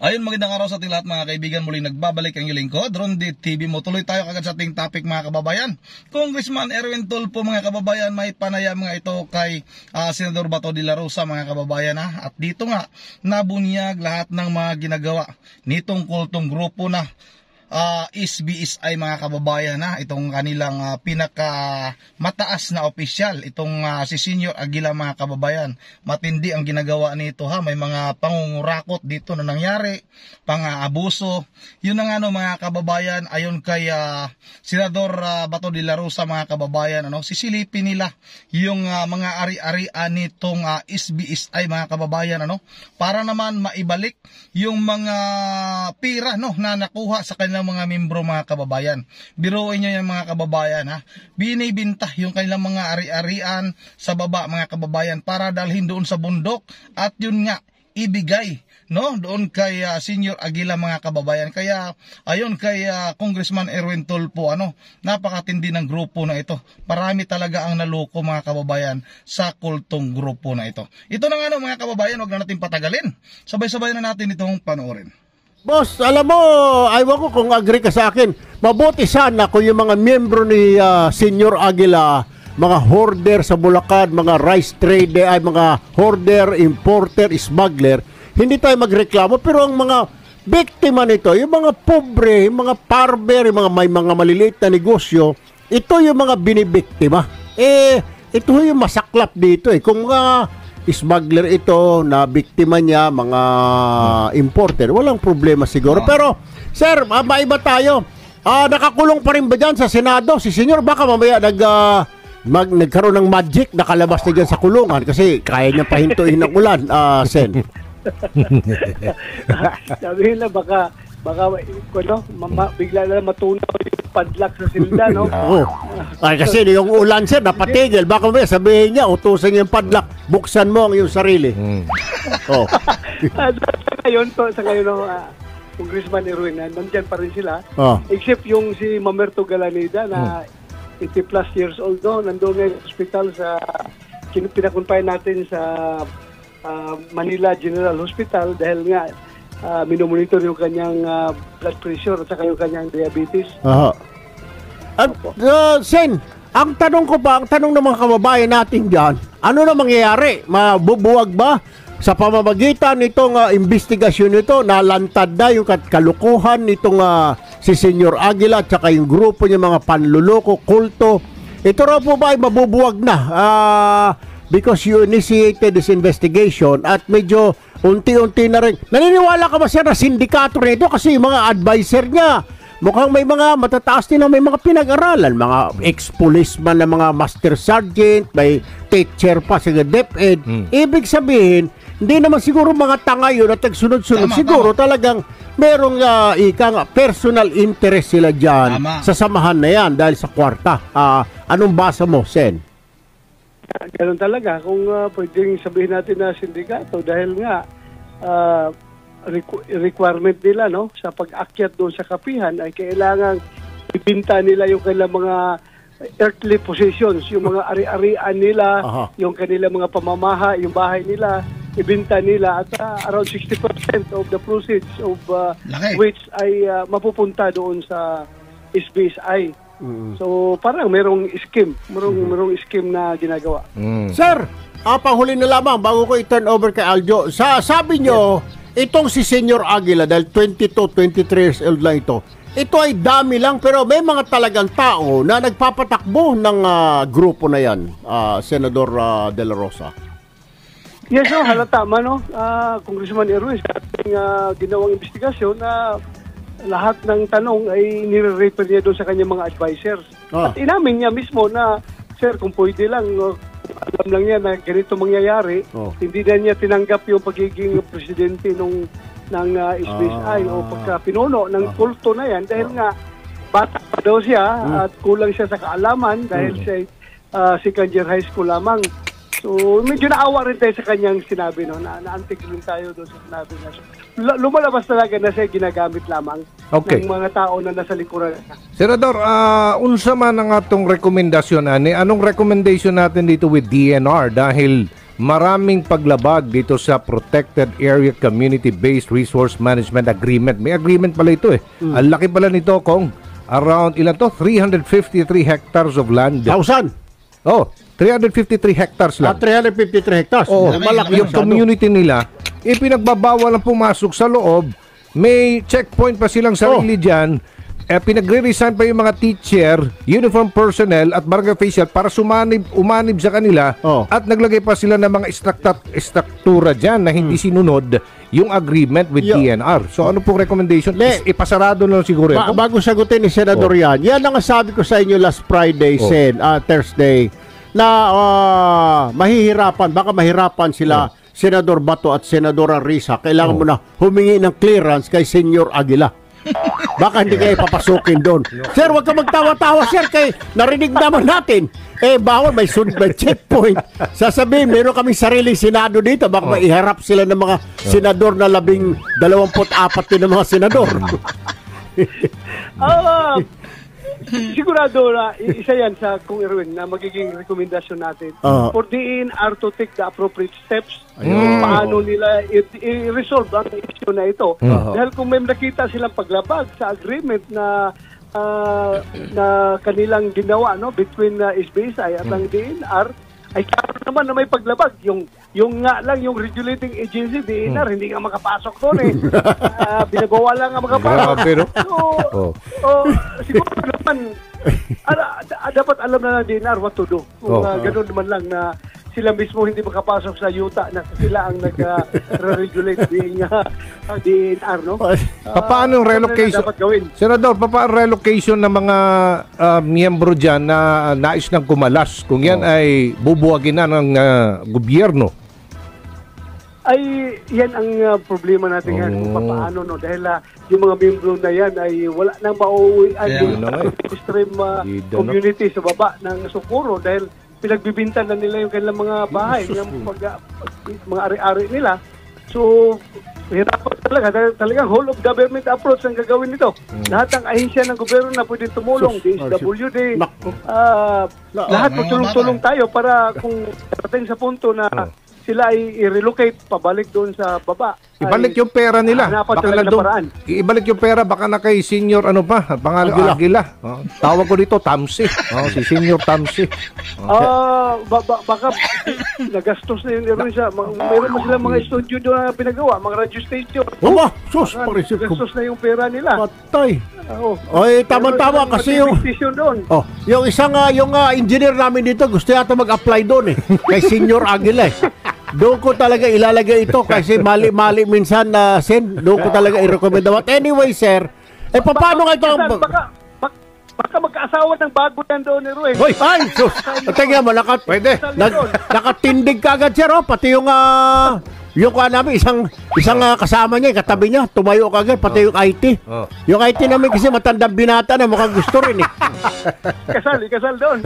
Ayun, magandang araw sa ating lahat mga kaibigan. Muli nagbabalik ang inyong lingkod, Rondy TV mo. Tuloy tayo kagad sa ating topic mga kababayan. Congressman Erwin Tulfo mga kababayan, may panaya mga ito kay Senador Bato de la Rosa mga kababayan. At dito nga, nabunyag lahat ng mga ginagawa nitong kultong grupo na SBSI mga kababayan, itong kanilang pinaka mataas na opisyal, itong si Senior Aguila mga kababayan. Matindi ang ginagawa nito may mga pangungurakot dito na nangyari, pang-abuso. Yun na nga mga kababayan, ayon kay Senador Bato de la Rosa mga kababayan, sisilipin nila yung mga ari-arian nitong SBSI mga kababayan, para naman maibalik yung mga pira na nakuha sa kanilang mga membro mga kababayan. Biruin nyo yan mga kababayan, binibinta yung kanilang mga ari-arian sa baba mga kababayan para dalhin doon sa bundok at yun nga ibigay doon kay Senior Aguila mga kababayan. Kaya ayon kay Congressman Erwin Tulfo, napakatindi ng grupo na ito. Marami talaga ang naloko mga kababayan sa kultong grupo na ito. Ito na nga mga kababayan, huwag na natin patagalin. Sabay-sabay na natin itong panoorin. Boss, alam mo, ayaw ko kung agree ka sa akin. Mabuti sana kung yung mga miyembro ni Senior Aguila, mga hoarder sa Bulacan, mga rice trader, ay mga hoarder, importer, smuggler, hindi tayo magreklamo. Pero ang mga biktima nito, yung mga pobre, yung mga farmer, yung mga may mga maliliit na negosyo, ito yung mga binibiktima. Ito yung masaklap dito Kung smuggler ito na biktima niya, mga importer, walang problema siguro. Pero, sir, maiba tayo. Nakakulong pa rin ba dyan sa Senado? Si Senyor, baka mamaya nagkaroon ng magic, nakalabas na dyan sa kulungan kasi kaya niya pahintuin ng ulan, Sen. Sabihin na baka bigla na matunaw yung padlock sa silda, Kasi yung ulan, sir, napatigil. Baka may sabihin niya, utusan niya yung padlock, buksan mo ang iyong sarili. Sa ngayon ng Congressman Erwin, nandyan pa rin sila. Except yung si Mamerto Galanida na 80 plus years old, nandun ngayon sa hospital sa pinakumpay natin sa Manila General Hospital dahil nga minomonitor yung kanyang blood pressure at saka yung kanyang diabetes. Sen, ang tanong ng mga kababayan natin dyan, ano na mangyayari? Mabubuwag ba sa pamamagitan nitong investigasyon nito? Nalantad na yung kalukuhan nitong si Senior Aguila at saka yung grupo niya mga panluloko, kulto. Ito raw po ba ay mabubuwag na? Because you initiated this investigation at medyo unti-unti na rin. Naniniwala ka ba sir na sindikato nito? Kasi yung mga advisor niya, mukhang may mga matataas din na may mga pinag-aralan. Mga ex-policeman na mga master sergeant, may teacher pa sa DepEd. Ibig sabihin, hindi naman siguro mga tanga yun at nagsunod-sunod. Siguro talagang merong personal interest sila dyan sa samahan na yan dahil sa kwarta. Anong basa mo, Sen? Ganun talaga. Kung pwedeng sabihin natin na sindikato dahil nga requirement nila sa pag-akyat doon sa kapihan ay kailangan ibinta nila yung kanilang mga earthly possessions, yung mga ari-arian nila, yung kanilang mga pamamaha, yung bahay nila, ibinta nila at around 60% of the proceeds of which ay mapupunta doon sa SBSI. So parang merong scheme na ginagawa. Sir, panghuli na lamang bago ko i-turn over kay Aljo. Sabi nyo, itong si Senior Aguila dahil 22, 23 years old lang ito ay dami lang pero may mga talagang tao na nagpapatakbo ng grupo na yan, Senador De La Rosa. Yes, halata man Congressman Erwin sa ating ginawang investigasyon na lahat ng tanong ay nire-refer niya doon sa kanyang mga advisors. At inamin niya mismo na, sir, kung pwede lang, alam lang niya na ganito mangyayari, hindi na niya tinanggap yung pagiging presidente ng SBSI o pagka-pinuno ng kulto na yan dahil nga bata pa daw siya at kulang siya sa kaalaman dahil siya second year high school lamang. So, medyo naawa rin tayo sa kanyang sinabi, na-antik rin tayo doon sa sinabi na. Lumalabas talaga na siya ginagamit lamang ng mga tao na nasa likuran. Senador, unsa man ang atong rekomendasyon, anong recommendation natin dito with DNR? Dahil maraming paglabag dito sa Protected Area Community-Based Resource Management Agreement. May agreement pala ito eh. Ang laki pala nito, Kong. Around, ilan to? 353 hectares of land. 1,000. Oh, 353 hectares lang. 353 hectares. Oo, malaki yung community nila, ipinagbabawal ang pumasok sa loob. May checkpoint pa silang sarili dyan. Pinagre-resign pa yung mga teacher, uniform personnel at barangay official para umanib sa kanila at naglagay pa sila ng mga struktura dyan na hindi sinunod yung agreement with DNR. So ano pong recommendation? Ipasarado na lang siguro ito. Bago sagutin ni Senador yan ang sabi ko sa inyo last Friday, Thursday, na baka mahirapan sila Senador Bato at Senadora Risa. Kailangan mo na humingi ng clearance kay Senyor Aguila. Baka hindi kayo papasukin doon. Sir, wag ka magtawa-tawa, sir, kay narinig naman natin. Bawal, may checkpoint. Sasabihin, meron kaming sariling senado dito. Baka maiharap sila ng mga senador na 24 din ng mga senador. Sigurado na isa yan sa Kung Erwin na magiging rekomendasyon natin for DNR to take the appropriate steps kung paano nila i-resolve ang issue na ito. Dahil kung may nakita silang paglabag sa agreement na kanilang ginawa between SBSI at ang DNR, ay karoon naman na may paglabag. Yung nga lang, yung regulating agency, DNR, hindi nga makapasok doon eh. Binagawa lang nga makapasok. Siguro naman, dapat alam na ng DNR what to do. Kung gano'n naman lang na sila mismo hindi makapasok sa yuta na sila ang nag-regulate being DNR, no? Paano yung relocation? Dapat gawin. Senador, paano relocation ng mga miyembro dyan na nais ng kumalas kung yan ay bubuwagin na ng gobyerno? Ay, yan ang problema natin ngayon kung paano, no? Dahil yung mga miyembro na yan ay wala nang mauuwian yung extreme community sa baba ng Socorro dahil pinagbibintan na nila yung kanilang mga bahay, yung mga ari-ari nila. So, hirapan talagang whole of government approach ang gagawin nito. Lahat ng ahensya ng gobyerno na pwede tumulong, DSWD, lahat magtulong-tulong tayo para kung dating sa punto na sila ay i-relocate pabalik doon sa baba. Ibalik yung pera nila. Ibalik yung pera baka na kay Senior pangalan Aguila. Tawag ko dito Tamsi. Si Senior Tamsi. Baka nagastos na yun siya. Mayroon mo sila mga studio doon na pinagawa, mga radio station. Nagastos na yung pera nila. Patay. Tama-tama kasi yung isang yung engineer namin dito gusto yata mag-apply doon kay Senior Aguila. Doon ko talaga ilalagay ito kasi mali-mali minsan na doon ko talaga i-recommend. But anyway, sir, paano nga ito? Baka magkaasawa ng bago yan doon ni Ruel. Ay, sus! Tingnan mo, nakatindig ka agad, sir, pati yung namin, isang kasama niya, katabi niya, tumayo ka agad, pati yung IT. Yung IT namin kasi matandang binata na mukhang gusto rin Ikasal doon.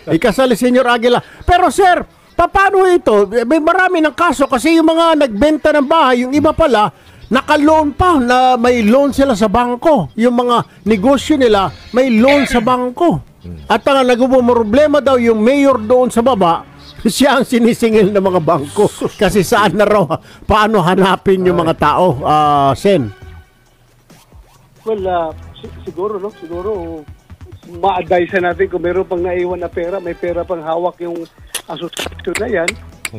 Ikasal si Senyor Aguila. Pero sir, paano ito? May marami ng kaso kasi yung mga nagbenta ng bahay, yung iba pala, naka-loan pa na may loan sila sa bangko. Yung mga negosyo nila, may loan sa bangko. At ang nagpo-problema daw yung mayor doon sa baba, siya ang sinisingil ng mga bangko. Kasi saan na raw, paano hanapin yung mga tao, Sen? Well, siguro ma-advise natin kung meron pang naiwan na pera, may pera pang hawak yung asosasyon na yan.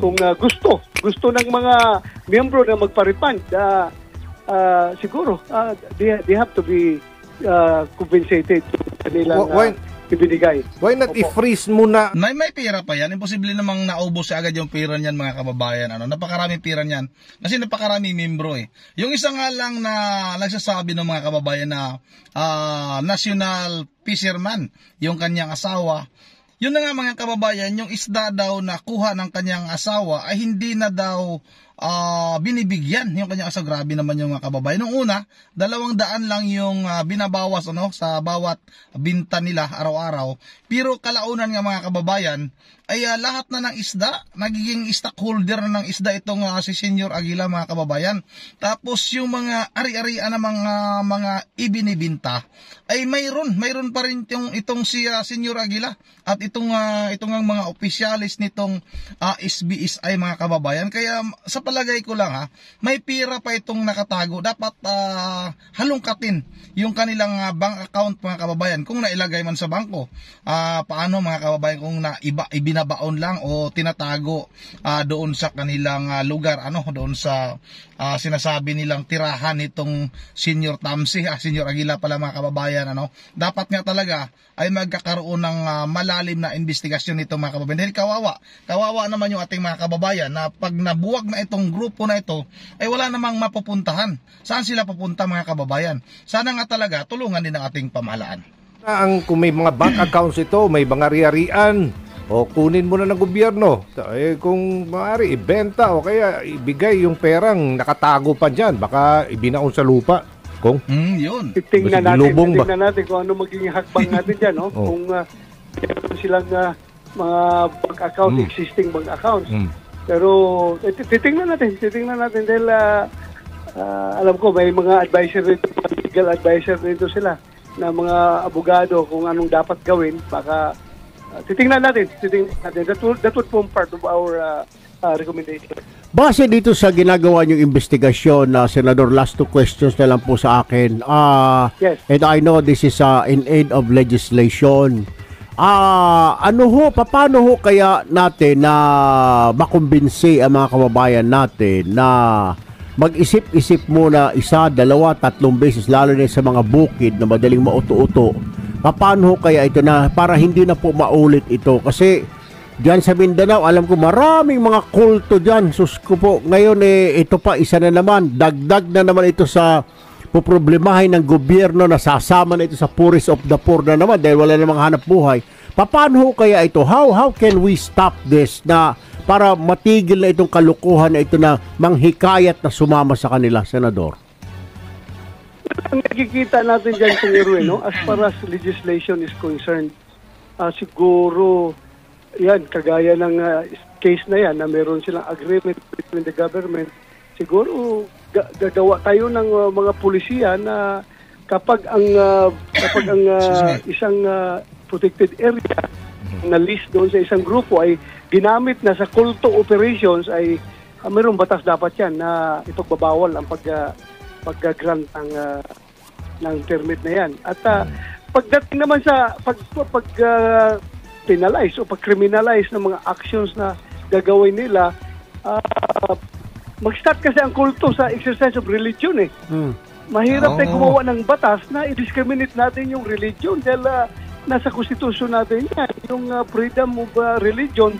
Kung gusto ng mga miyembro na magpa-refund, siguro they have to be compensated kanilang ibinigay. Why not i-freeze muna? May pera pa yan. Imposible namang naubos agad yung pera niyan, mga kababayan. Napakaraming pera niyan. Kasi napakaraming membro Yung isa nga lang na nagsasabi ng mga kababayan na national fisherman, yung kanyang asawa, yun na nga mga kababayan, yung isda daw na kuha ng kanyang asawa ay hindi na daw binibigyan yung kanyang asawa. Grabe naman yung mga kababayan. Nung una, 200 lang yung binabawas sa bawat binta nila araw-araw. Pero kalaunan nga mga kababayan, ay lahat na ng isda, nagiging stockholder na ng isda itong si Senyor Aguila mga kababayan. Tapos yung mga ari-arian na mga ibinibinta, ay mayroon pa rin itong si Senyor Aguila at itong mga opisyalis nitong SBSI mga kababayan. Kaya sa palagay ko lang may pira pa itong nakatago. Dapat halongkatin yung kanilang bank account mga kababayan. Kung nailagay man sa bangko, paano mga kababayan kung ibinabaon lang o tinatago doon sa kanilang lugar, doon sa sinasabi nilang tirahan nitong Senyor Tamsi, Senyor Aguila pala mga kababayan. Dapat nga talaga ay magkakaroon ng malalim na investigasyon nito mga kababayan. Dahil kawawa naman yung ating mga kababayan na pag nabuwag na itong grupo na ito, ay wala namang mapupuntahan. Saan sila pupunta mga kababayan? Sana nga talaga tulungan din ng ating pamahalaan. Kung may mga bank accounts ito, may mga ari-arian, o kunin mo na ng gobyerno. Kung maaari, ibenta o kaya ibigay yung perang nakatago pa dyan. Baka ibinaon sa lupa. Kung yun. Titingnan natin kung ano magiging hakbang natin dyan. Kung meron silang mga bank account, existing bank accounts. Pero titingnan natin dahil alam ko may mga advisor rito, legal advisor rito sila na mga abogado kung anong dapat gawin. Baka titingnan natin. That would form part of our recommendation. Base dito sa ginagawa niyong investigasyon, Senador, last 2 questions na lang po sa akin. Yes. And I know this is in aid of legislation. Paano ho kaya natin na makumbinsi ang mga kababayan natin na mag-isip-isip muna 1, 2, 3 beses, lalo na sa mga bukid na madaling mauto-uto? Paano ho kaya ito na para hindi na po maulit ito? Kasi diyan sa Mindanao, alam ko maraming mga kulto diyan. Sus ko po, ngayon ito pa isa na naman, dagdag na naman ito sa poproblemahin ng gobyerno, na sasama na ito sa poorest of the poor na naman dahil wala namang hanap buhay. Paano kaya ito? How can we stop this na para matigil na itong kalukuhan na ito na manghikayat na sumama sa kanila, Senador? Ang nakikita natin dyan, Senyor Ruel, as far as legislation is concerned, siguro yan, kagaya ng case na yan, na meron silang agreement between the government, siguro gagawa tayo ng mga pulisiya na kapag ang isang protected area na list doon sa isang grupo ay ginamit na sa kulto operations, ay mayroong batas dapat yan na ipagbabawal ang pag-grant ng permit na yan. At pagdating naman sa penalize o pag-criminalize ng mga actions na gagawin nila, mag-start kasi ang kulto sa exercise of religion Mahirap tayo gumawa ng batas na i-discriminate natin yung religion dahil nasa konstitusyon natin yan, yung freedom of religion.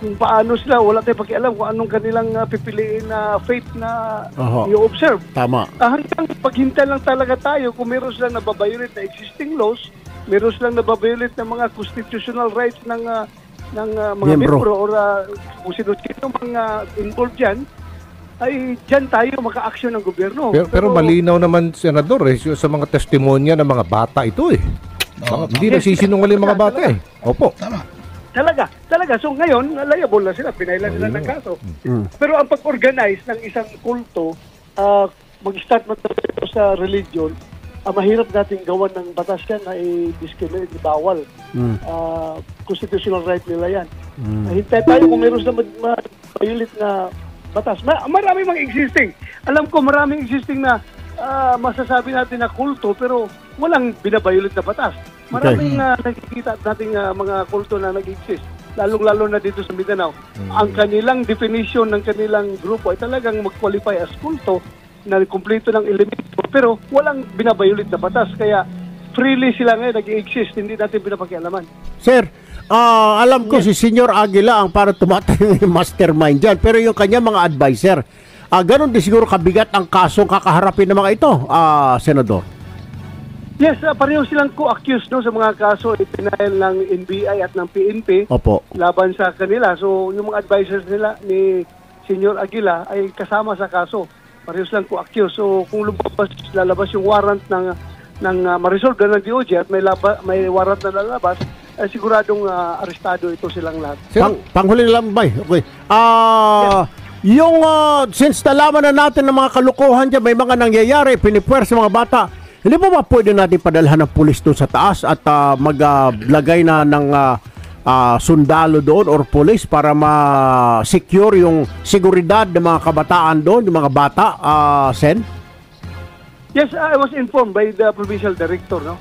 Kung paano sila, wala tayong pakialam kung anong kanilang pipiliin na faith na i-observe. Tama. Hanggang paghintay lang talaga tayo kung meron silang nababiolate na existing laws, meron silang nababiolate ng mga constitutional rights ng mga membro or kung sino mga involved dyan, ay dyan tayo maka-action ng gobyerno. Pero malinaw naman, Senador, sa mga testimonya ng mga bata ito hindi nagsisinungaling mga bata Opo. Tama. Talaga. So ngayon, liable na sila, pinailan nila ng kaso. Pero ang pag-organize ng isang kulto, mag-start mo sa religion, mahirap natin gawan ng batas yan na i-discriminate, bawal. Constitutional right nila yan. Hintay tayo kung meron na ma-violate na batas. Marami mga existing. Alam ko maraming existing na masasabi natin na kulto pero walang binabiolate na batas. Maraming nakikita nating mga kulto na nag-exist. Lalong-lalo na dito sa Mindanao. Ang kanilang definition ng kanilang grupo ay talagang mag-qualify as kulto na kumpleto ng elemento pero walang binabiolate na batas. Kaya freely sila ngayon nag-exist. Hindi natin pinapakialaman. Sir, alam ko si Senyor Aguila ang para tumatayo yung mastermind dyan. Pero yung kanya mga advisor, ganun din siguro kabigat ang kasong kakaharapin ng mga ito, Senador. Yes, pareho silang co-accused sa mga kaso ipinail ng NBI at ng PNP. Opo. Laban sa kanila. So yung mga advisors nila ni Senior Aguila ay kasama sa kaso. Parehas lang ko accused. So kung lalabas yung warrant ng ma-resolve na ng DOJ at may warrant na lalabas, siguradong arestado ito silang lahat. Panghuli lang ba? Okay. Yung since nalaman na natin ng mga kalukuhan dyan, may mga nangyayari, pinipwer sa mga bata, hindi ba pwede natin padalhan ng pulis doon sa taas at maglagay na ng sundalo doon or pulis para ma-secure yung seguridad ng mga kabataan doon, yung mga bata, Sen? Yes, I was informed by the provincial director, no?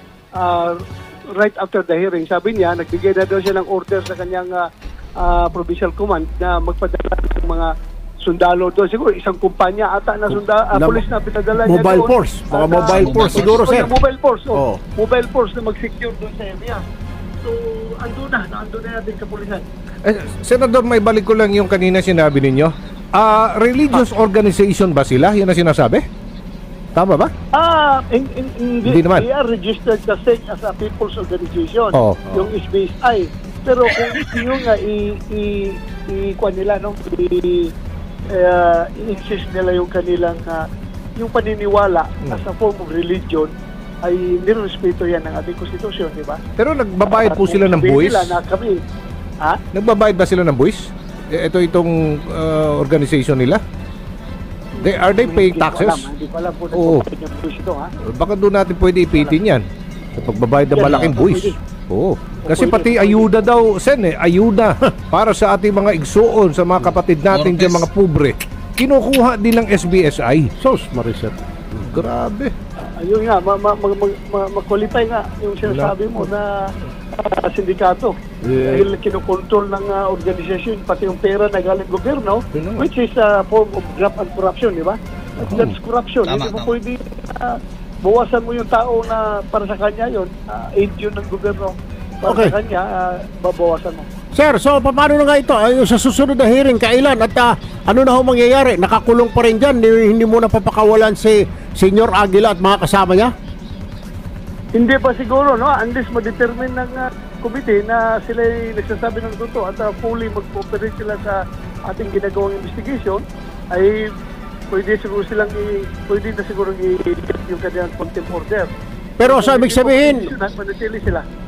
Right after the hearing. Sabi niya, nagbigay na daw siya ng order sa kanyang provincial command na magpadala ng mga sundalo doon. Siguro isang kumpanya ata na pulis na pinadala niya mobile doon. Force. Mga mobile force siguro, sir. Mobile force. Oh. Mobile force na mag-secure doon sa area. So, ando na natin sa pulisan. Senador, may balik ko lang yung kanina sinabi ninyo. Religious organization ba sila? Yan ang sinasabi? Tama ba? Hindi naman. They are registered kasi as a people's organization. Yung SBSI. Pero kung yung i-kuan nila, no? I-insist nila yung kanilang yung paniniwala as a form of religion, ay nirespeto yan ng ating konstitusyon, di ba? Pero nagbabayad po sila ng buwis? Na kami, Nagbabayad ba sila ng buwis? Itong organization nila? Are they paying taxes? Hindi ko alam po nagbabayad ng buwis ito, ha? Baka doon natin pwede ipitin yan. Sa pagbabayad ng malaking buwis. Oo. Kasi pati ayuda daw, Sen, ayuda para sa ating mga igsuon, sa mga kapatid natin dyan, mga pobre. Kinukuha din ng SBSI. Sos, Mariset. Grabe. Ayun nga, ma-qualify nga yung sinasabi mo na sindikato. Dahil kinokontrol ng organisasyon, pati yung pera na galing gobyerno, which is a form of graft and corruption, di ba? That's corruption. Hindi mo pwede bawasan mo yung tao na para sa kanya yun, aid yun ng gobyerno. Para sa kanya, babawasan mo. Sir, so paano na nga ito? Sa susunod na hearing, kailan? At ano na ho mangyayari? Nakakulong pa rin dyan? Hindi mo na papakawalan si Senior Aguila at mga kasama niya? Hindi pa siguro, no? Unless ma-determine ng committee na sila nagsasabi ng totoo at fully mag-cooperate sila sa ating ginagawang investigation, ay pwede na siguro yung kanilang contempt order. Pero sa ibig sabihin,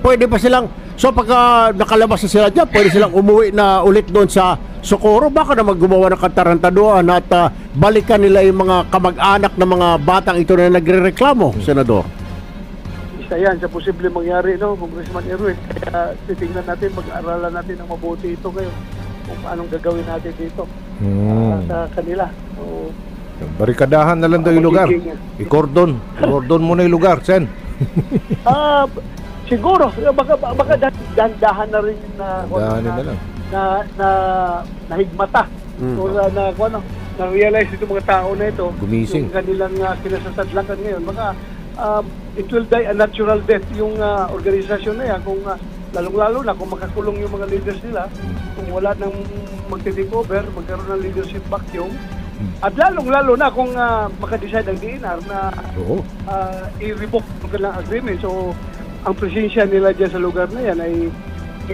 pwede pa silang, so pagka nakalabas na sila dyan, pwede silang umuwi na ulit doon sa Socorro, baka na maggumawa ng katarantaduan at balikan nila yung mga kamag-anak ng mga batang ito na nagre-reklamo, Senador. Isa yan sa posible mangyari, no, Congressman Erwin. Kaya titingnan natin, mag-aaralan natin ng mabuti ito ngayon kung anong gagawin natin dito sa kanila. So, barikadahan na lang daw yung lugar. I-cordon mo na yung lugar, Sen. Siguro baka dandahan na rin na nahigmata o na realize itong mga tao na ito gumising yung kanilang kinasasadlakan ngayon. Baka it will die a natural death yung organisasyon na yan kung lalong-lalo na kung makakulong yung mga leaders nila, kung wala nang magte-take over, magkaroon ng leadership vacuum. At lalong-lalo na kung makadecide ang DNR na i-revoke ang kanilang agreement. So, ang presensya nila dyan sa lugar na yan ay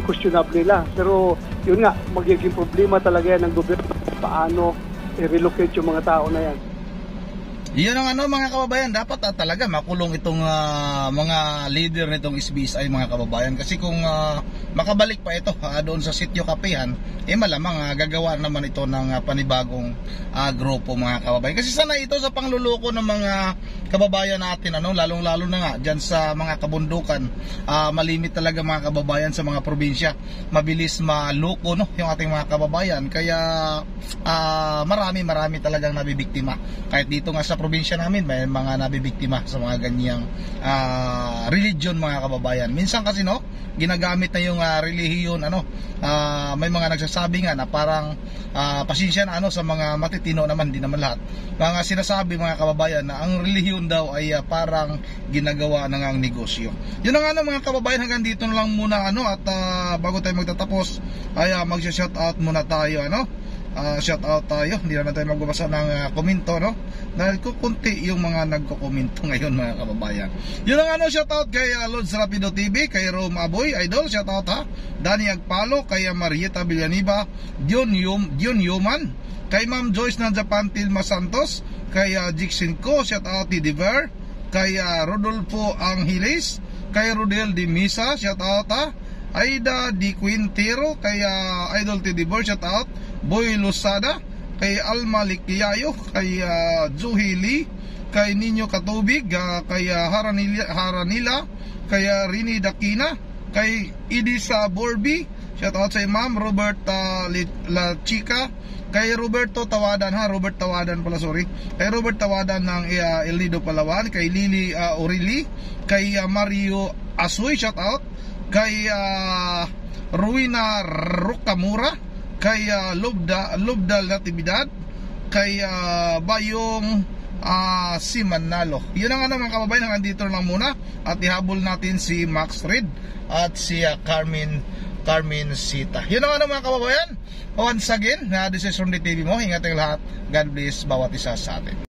questionable nila. Pero, yun nga, magiging problema talaga yan ng gobyerno kung paano i-relocate yung mga tao na yan. Yun ang mga kababayan, dapat talaga makulong itong mga leader nitong SBSI, mga kababayan, kasi kung makabalik pa ito doon sa sitio Kapihan, malamang gagawa naman ito ng panibagong grupo, mga kababayan, kasi sana ito sa pangluloko ng mga kababayan natin, lalong-lalo na nga dyan sa mga kabundukan, malimit talaga, mga kababayan, sa mga probinsya, mabilis maloko yung ating mga kababayan, kaya marami talagang nabibiktima. Kahit dito nga sa probinsya namin, may mga nabibiktima sa mga ganyang religion, mga kababayan. Minsan kasi ginagamit na yung relihiyon, may mga nagsasabi nga na parang pasensya na sa mga matitino naman, di naman lahat. Mga sinasabi, mga kababayan, na ang relihiyon daw ay parang ginagawa ng ang negosyo. Yun ang mga kababayan, hanggang dito na lang muna at bago tayo magtatapos ay mag-shout out muna tayo shout out tayo. Hindi na tayo magbabasa ng komento, no? Dahil kukunti yung mga nagko-komento ngayon, mga kababayan. Yun ang shout out kay Lods Rapido TV, kay Rome Aboy Idol, shout out ha. Danny Agpalo, kay Marieta Villaniba, Dion Yuman, kay Ma'am Joyce ng Japan Tilma Santos, kay Jixin Ko, shout out Diver, kay Rodolfo Angeles, kay Rodel Di Misa, shout out ha. Aida Di Quintero, kay Idol Tidibor, shout out. Boy Lusada, kay Alma Likiyayo, kay Zuhili, kay Ninyo Katubig, kay Haranila, kay Rini Dakina, kay Idisa Borbi, shout out sa Ma'am Robert La Chica, kay Roberto Tawadan Robert Tawadan pala, sorry, kay Robert Tawadan ng El Nido Palawan, kay Lili Orili, kay Mario Asoy, shout out, kay Ruina Rukamura, kay Lubdal Natividad, kay Bayong Simanalo. Yun ang mga kababayan, nandito lang muna at ihabol natin si Max Reed at si Carmen Sita. Yun ang mga kababayan. Once again, this is Ronde TV mo. Ingat ang lahat. God bless bawat isa sa atin.